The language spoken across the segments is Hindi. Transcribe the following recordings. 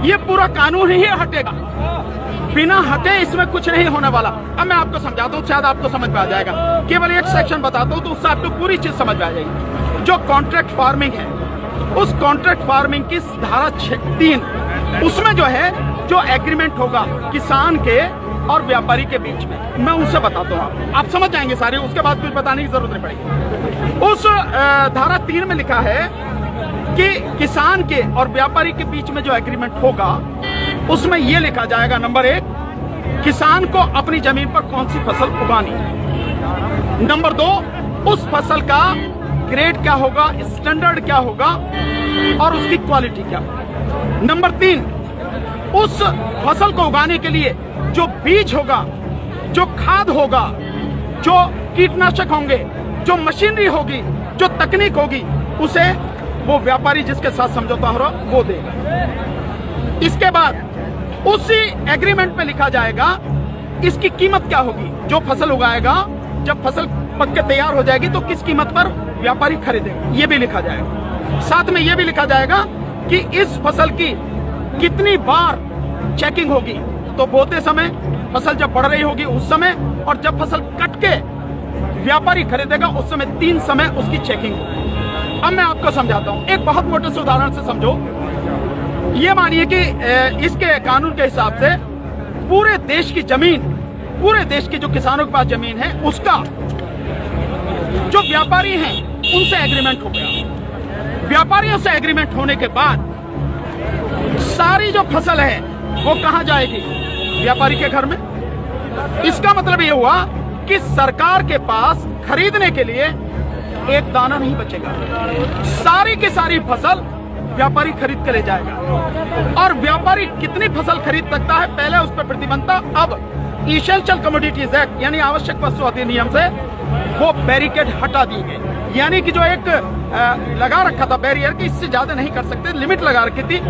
ये पूरा कानून ही हटेगा, बिना हटे इसमें कुछ नहीं होने वाला। अब मैं आपको समझाता हूँ, शायद आपको समझ में आ जाएगा। केवल एक सेक्शन बताता हूँ तो उससे आपको पूरी चीज समझ में आ जाएगी। जो कॉन्ट्रैक्ट फार्मिंग है, उस कॉन्ट्रैक्ट फार्मिंग की धारा 3 उसमें जो है, जो एग्रीमेंट होगा किसान के और व्यापारी के बीच में, मैं उनसे बताता हूँ, आप समझ जाएंगे सारे, उसके बाद कुछ बताने की जरूरत नहीं पड़ेगी। उस धारा 3 में लिखा है कि किसान के और व्यापारी के बीच में जो एग्रीमेंट होगा उसमें यह लिखा जाएगा, नंबर 1, किसान को अपनी जमीन पर कौन सी फसल उगानी है। नंबर 2, उस फसल का ग्रेड क्या होगा, स्टैंडर्ड क्या होगा और उसकी क्वालिटी क्या होगा। नंबर 3, उस फसल को उगाने के लिए जो बीज होगा, जो खाद होगा, जो कीटनाशक होंगे, जो मशीनरी होगी, जो तकनीक होगी, उसे वो व्यापारी जिसके साथ समझौता हो रहा वो देगा। इसके बाद उसी एग्रीमेंट में लिखा जाएगा इसकी कीमत क्या होगी। जो फसल उगाएगा, जब फसल पक के तैयार हो जाएगी तो किस कीमत पर व्यापारी खरीदेगा, ये भी लिखा जाएगा। साथ में ये भी लिखा जाएगा कि इस फसल की कितनी बार चेकिंग होगी, तो बोते समय, फसल जब बढ़ रही होगी उस समय, और जब फसल कट के व्यापारी खरीदेगा उस समय 3 समय उसकी चेकिंग होगी। अब मैं आपको समझाता हूं, एक बहुत मोटे से उदाहरण से समझो। ये मानिए कि इसके कानून के हिसाब से पूरे देश की जमीन, पूरे देश की जो किसानों के पास जमीन है, उसका जो व्यापारी हैं उनसे एग्रीमेंट हो गया। व्यापारियों से एग्रीमेंट होने के बाद सारी जो फसल है वो कहां जाएगी, व्यापारी के घर में। इसका मतलब ये हुआ कि सरकार के पास खरीदने के लिए एक दाना नहीं बचेगा, सारी की सारी फसल व्यापारी खरीद के ले जाएगा। और व्यापारी कितनी फसल खरीद सकता है, पहले उस पर प्रतिबंध था, अब इसेंशियल कमोडिटीज एक्ट यानी आवश्यक वस्तु अधिनियम से वो बैरिकेड हटा दी गई। यानी कि जो एक लगा रखा था बैरियर कि इससे ज्यादा नहीं कर सकते, लिमिट लगा रखी थी,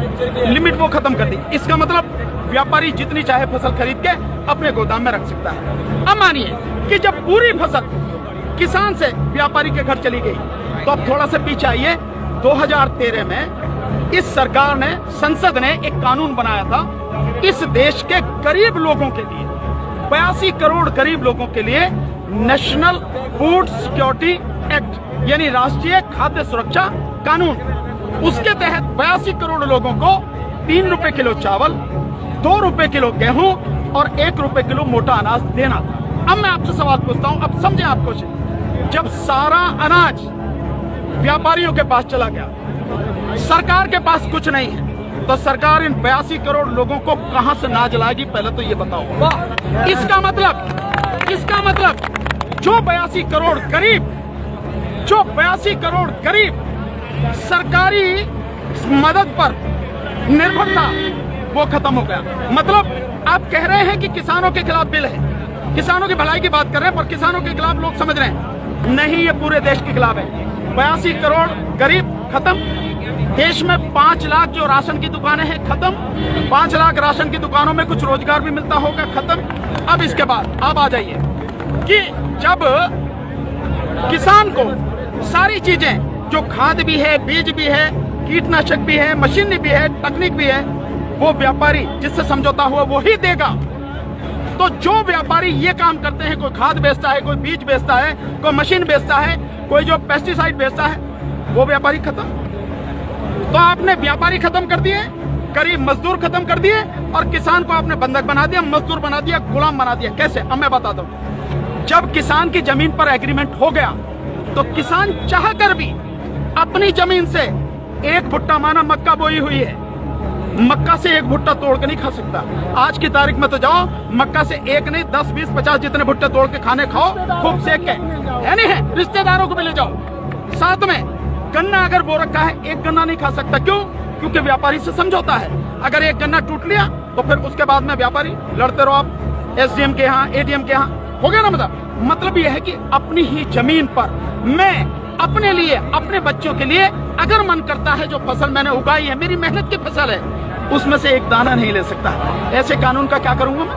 लिमिट वो खत्म कर दी। इसका मतलब व्यापारी जितनी चाहे फसल खरीद के अपने गोदाम में रख सकता है। अब मानिए कि जब पूरी फसल किसान से व्यापारी के घर चली गई, तो अब थोड़ा सा पीछे आइए। 2013 में इस सरकार ने, संसद ने एक कानून बनाया था इस देश के गरीब लोगों के लिए, 82 करोड़ गरीब लोगों के लिए नेशनल फूड सिक्योरिटी एक्ट यानी राष्ट्रीय खाद्य सुरक्षा कानून। उसके तहत 82 करोड़ लोगों को 3 रुपए किलो चावल, 2 रुपए किलो गेहूं और 1 रुपए किलो मोटा अनाज देना था। अब मैं आपसे सवाल पूछता हूं, अब समझे आप कुछ। जब सारा अनाज व्यापारियों के पास चला गया, सरकार के पास कुछ नहीं है, तो सरकार इन 82 करोड़ लोगों को कहां से अनाज लाएगी, पहले तो ये बताओ। इसका मतलब जो 82 करोड़ गरीब सरकारी मदद पर निर्भर था, वो खत्म हो गया। मतलब आप कह रहे हैं कि किसानों के खिलाफ बिल है, किसानों की भलाई की बात कर रहे हैं, पर किसानों के खिलाफ लोग समझ रहे हैं नहीं, ये पूरे देश के खिलाफ है। 82 करोड़ गरीब खत्म, देश में 5 लाख जो राशन की दुकानें हैं खत्म, 5 लाख राशन की दुकानों में कुछ रोजगार भी मिलता होगा खत्म। अब इसके बाद आप आ जाइए कि जब किसान को सारी चीजें, जो खाद भी है, बीज भी है, कीटनाशक भी है, मशीनरी भी है, तकनीक भी है, वो व्यापारी जिससे समझौता हुआ वो ही देगा। तो जो व्यापारी ये काम करते हैं, कोई खाद बेचता है, कोई बीज बेचता है, कोई मशीन बेचता है, कोई जो पेस्टिसाइड बेचता है, वो व्यापारी खत्म। तो आपने व्यापारी खत्म कर दिए, गरीब मजदूर खत्म कर दिए, और किसान को आपने बंधक बना दिया, मजदूर बना दिया, गुलाम बना दिया। कैसे? अब मैं बताता हूं। जब किसान की जमीन पर एग्रीमेंट हो गया, तो किसान चाहकर भी अपनी जमीन से एक भुट्टा, माना मक्का बोई हुई है, मक्का से एक भुट्टा तोड़ के नहीं खा सकता। आज की तारीख में तो जाओ, मक्का से एक नहीं 10, 20, 50 जितने भुट्टे तोड़ के खाने खाओ, खूब सेक के, है नहीं है, रिश्तेदारों को भी ले जाओ। साथ में गन्ना अगर बो रखा है, एक गन्ना नहीं खा सकता। क्यों? क्योंकि व्यापारी से समझौता है। अगर एक गन्ना टूट लिया तो फिर उसके बाद में व्यापारी लड़ते रहो आप एसडीएम के यहाँ, एडीएम के यहाँ, हो गया ना। मतलब यह है कि अपनी ही जमीन पर मैं अपने लिए, अपने बच्चों के लिए अगर मन करता है, जो फसल मैंने उगाई है, मेरी मेहनत की फसल है, उसमें से एक दाना नहीं ले सकता। ऐसे कानून का क्या करूंगा मैं?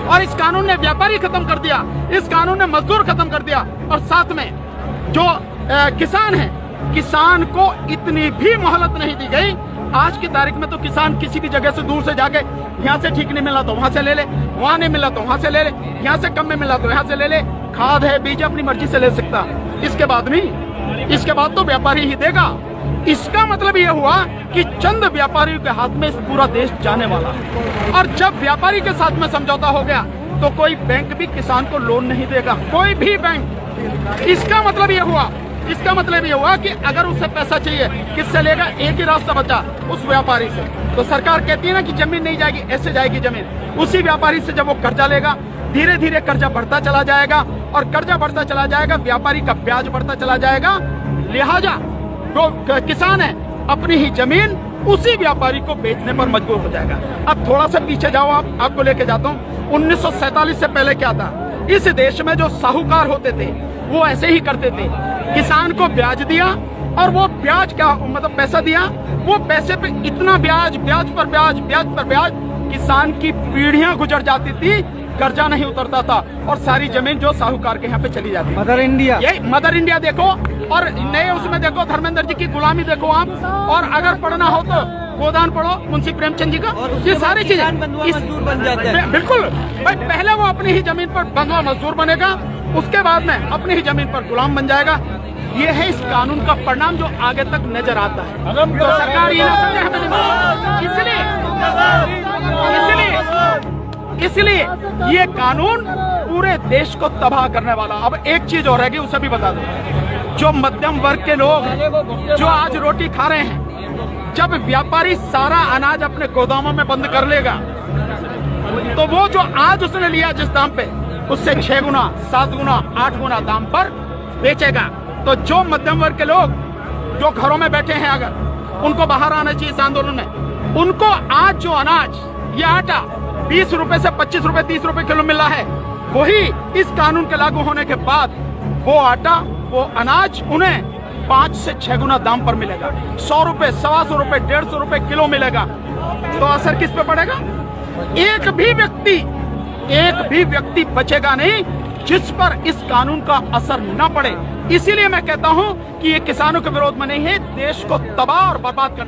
और इस कानून ने व्यापारी खत्म कर दिया, इस कानून ने मजदूर खत्म कर दिया, और साथ में जो किसान है, किसान को इतनी भी मोहलत नहीं दी गई आज की तारीख में तो किसान किसी भी जगह से दूर से जाके यहाँ से ठीक नहीं मिला तो वहां से ले ले, वहां नहीं मिला तो वहां से ले ले, यहाँ से कम में मिला तो यहाँ से ले ले। खाद है, बीज अपनी मर्जी से ले सकता, इसके बाद नहीं, इसके बाद तो व्यापारी ही देगा। इसका मतलब ये हुआ कि चंद व्यापारियों के हाथ में इस पूरा देश जाने वाला है। और जब व्यापारी के साथ में समझौता हो गया तो कोई बैंक भी किसान को लोन नहीं देगा, कोई भी बैंक। इसका मतलब ये हुआ, इसका मतलब ये हुआ कि अगर उसे पैसा चाहिए किससे लेगा? एक ही रास्ता बचा, उस व्यापारी से। तो सरकार कहती है ना कि जमीन नहीं जाएगी, ऐसे जाएगी जमीन। उसी व्यापारी से जब वो कर्जा लेगा, धीरे धीरे कर्जा बढ़ता चला जाएगा, और कर्जा बढ़ता चला जाएगा, व्यापारी का ब्याज बढ़ता चला जाएगा। लिहाजा जो किसान है अपनी ही जमीन उसी व्यापारी को बेचने पर मजबूर हो जाएगा। अब थोड़ा सा पीछे जाओ, आपको लेके जाता हूँ। 1947 से पहले क्या था? इस देश में जो साहूकार होते थे वो ऐसे ही करते थे, किसान को ब्याज दिया और वो ब्याज क्या मतलब पैसा दिया, वो पैसे पे इतना ब्याज, ब्याज पर ब्याज, ब्याज पर ब्याज, किसान की पीढ़ियां गुजर जाती थी, कर्जा नहीं उतरता था और सारी जमीन जो साहूकार के यहाँ पे चली जाती। मदर इंडिया, ये मदर इंडिया देखो, और नए उसमें देखो धर्मेंद्र जी की गुलामी देखो आप। और अगर पढ़ना हो तो गोदान पढ़ो मुंशी प्रेमचंद जी का। ये सारी चीजें मजदूर बन जाते हैं। बिल्कुल भाई, पहले वो अपनी ही जमीन पर बंधुआ मजदूर बनेगा, उसके बाद में अपनी ही जमीन पर गुलाम बन जाएगा। ये है इस कानून का परिणाम जो आगे तक नजर आता है। तो सरकार ये ना समझे हमें इसलिए ये कानून पूरे देश को तबाह करने वाला। अब एक चीज और रहेगी, उसे भी बता दो। जो मध्यम वर्ग के लोग जो आज रोटी खा रहे हैं, जब व्यापारी सारा अनाज अपने गोदामों में बंद कर लेगा तो वो जो आज उसने लिया जिस दाम पे, उससे 6 गुना, 7 गुना, 8 गुना दाम पर बेचेगा। तो जो मध्यम वर्ग के लोग जो घरों में बैठे हैं, अगर उनको बाहर आना चाहिए इस आंदोलन में, उनको आज जो अनाज, ये आटा 20 रुपए से 25 रुपए, 30 रुपए किलो मिल रहा है, वही इस कानून के लागू होने के बाद वो आटा, वो अनाज उन्हें 5 से 6 गुना दाम पर मिलेगा। 100 रुपए, 125 रुपए, 150 रुपए किलो मिलेगा। तो असर किस पे पड़ेगा? एक भी व्यक्ति बचेगा नहीं जिस पर इस कानून का असर न पड़े। इसीलिए मैं कहता हूं कि ये किसानों के विरोध में नहीं है, देश को तबाह और बर्बाद करना।